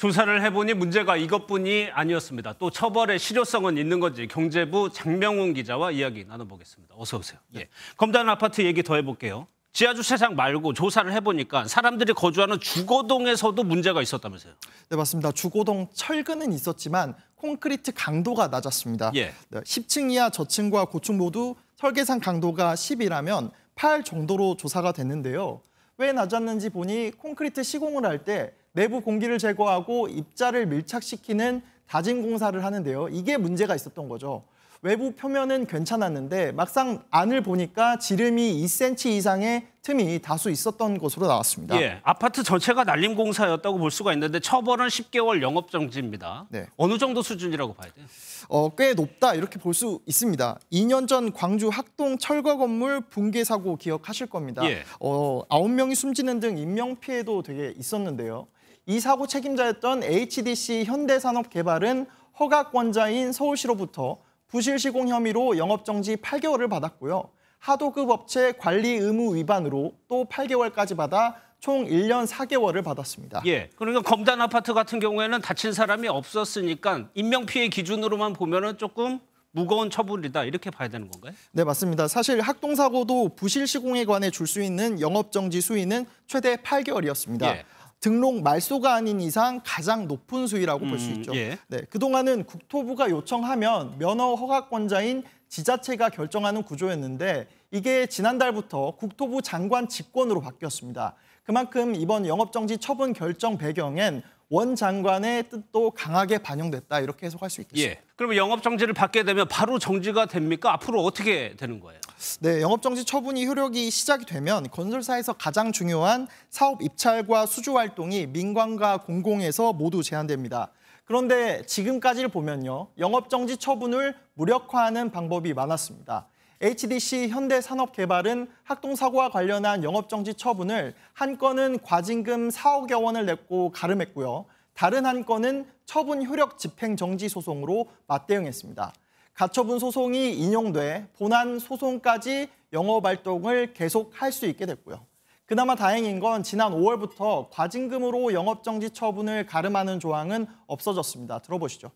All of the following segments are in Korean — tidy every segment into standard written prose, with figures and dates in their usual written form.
조사를 해보니 문제가 이것뿐이 아니었습니다. 또 처벌의 실효성은 있는 건지 경제부 장명훈 기자와 이야기 나눠보겠습니다. 어서 오세요. 예. 검단 아파트 얘기 더 해볼게요. 지하주차장 말고 조사를 해보니까 사람들이 거주하는 주거동에서도 문제가 있었다면서요? 네, 맞습니다. 주거동 철근은 있었지만 콘크리트 강도가 낮았습니다. 예. 10층 이하 저층과 고층 모두 설계상 강도가 10이라면 8 정도로 조사가 됐는데요. 왜 낮았는지 보니 콘크리트 시공을 할 때 내부 공기를 제거하고 입자를 밀착시키는 다진 공사를 하는데요. 이게 문제가 있었던 거죠. 외부 표면은 괜찮았는데 막상 안을 보니까 지름이 2cm 이상의 틈이 다수 있었던 것으로 나왔습니다. 예, 아파트 전체가 날림 공사였다고 볼 수가 있는데 처벌은 10개월 영업정지입니다. 네. 어느 정도 수준이라고 봐야 돼요? 꽤 높다 이렇게 볼 수 있습니다. 2년 전 광주 학동 철거 건물 붕괴 사고 기억하실 겁니다. 예. 9명이 숨지는 등 인명피해도 되게 있었는데요. 이 사고 책임자였던 HDC 현대산업개발은 허가권자인 서울시로부터 부실 시공 혐의로 영업정지 8개월을 받았고요. 하도급 업체 관리 의무 위반으로 또 8개월까지 받아 총 1년 4개월을 받았습니다. 예, 그러니까 검단 아파트 같은 경우에는 다친 사람이 없었으니까 인명피해 기준으로만 보면은 조금 무거운 처벌이다 이렇게 봐야 되는 건가요? 네, 맞습니다. 사실 학동 사고도 부실 시공에 관해 줄 수 있는 영업정지 수위는 최대 8개월이었습니다. 예. 등록 말소가 아닌 이상 가장 높은 수위라고 볼 수 있죠. 예. 네, 그동안은 국토부가 요청하면 면허 허가권자인 지자체가 결정하는 구조였는데 이게 지난달부터 국토부 장관 직권으로 바뀌었습니다. 그만큼 이번 영업정지 처분 결정 배경엔 원 장관의 뜻도 강하게 반영됐다 이렇게 해석할 수 있겠습니다. 예. 그러면 영업정지를 받게 되면 바로 정지가 됩니까? 앞으로 어떻게 되는 거예요? 네, 영업정지 처분이 효력이 시작이 되면 건설사에서 가장 중요한 사업 입찰과 수주 활동이 민관과 공공에서 모두 제한됩니다. 그런데 지금까지를 보면요, 영업정지 처분을 무력화하는 방법이 많았습니다. HDC 현대산업개발은 학동 사고와 관련한 영업정지 처분을 한 건은 과징금 4억여 원을 냈고 가름했고요. 다른 한 건은 처분 효력 집행정지 소송으로 맞대응했습니다. 가처분 소송이 인용돼 본안 소송까지 영업활동을 계속할 수 있게 됐고요. 그나마 다행인 건 지난 5월부터 과징금으로 영업정지 처분을 가름하는 조항은 없어졌습니다. 들어보시죠.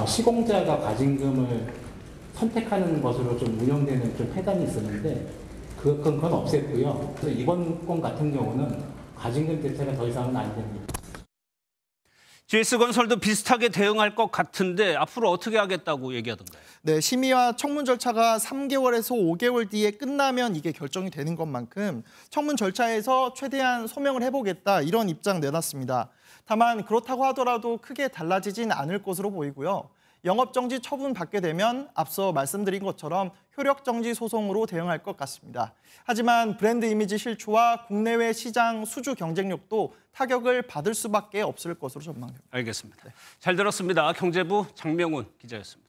시공자가 과징금을 선택하는 것으로 좀 운영되는 좀 폐단이 있었는데 그건 없앴고요. 그래서 이번 건 같은 경우는 과징금 대체가 더 이상은 안 됩니다. GS건설도 비슷하게 대응할 것 같은데 앞으로 어떻게 하겠다고 얘기하던가요? 네, 심의와 청문 절차가 3개월에서 5개월 뒤에 끝나면 이게 결정이 되는 것만큼 청문 절차에서 최대한 소명을 해보겠다 이런 입장 내놨습니다. 다만 그렇다고 하더라도 크게 달라지진 않을 것으로 보이고요. 영업정지 처분 받게 되면 앞서 말씀드린 것처럼 효력정지 소송으로 대응할 것 같습니다. 하지만 브랜드 이미지 실추와 국내외 시장 수주 경쟁력도 타격을 받을 수밖에 없을 것으로 전망됩니다. 알겠습니다. 잘 들었습니다. 경제부 장명훈 기자였습니다.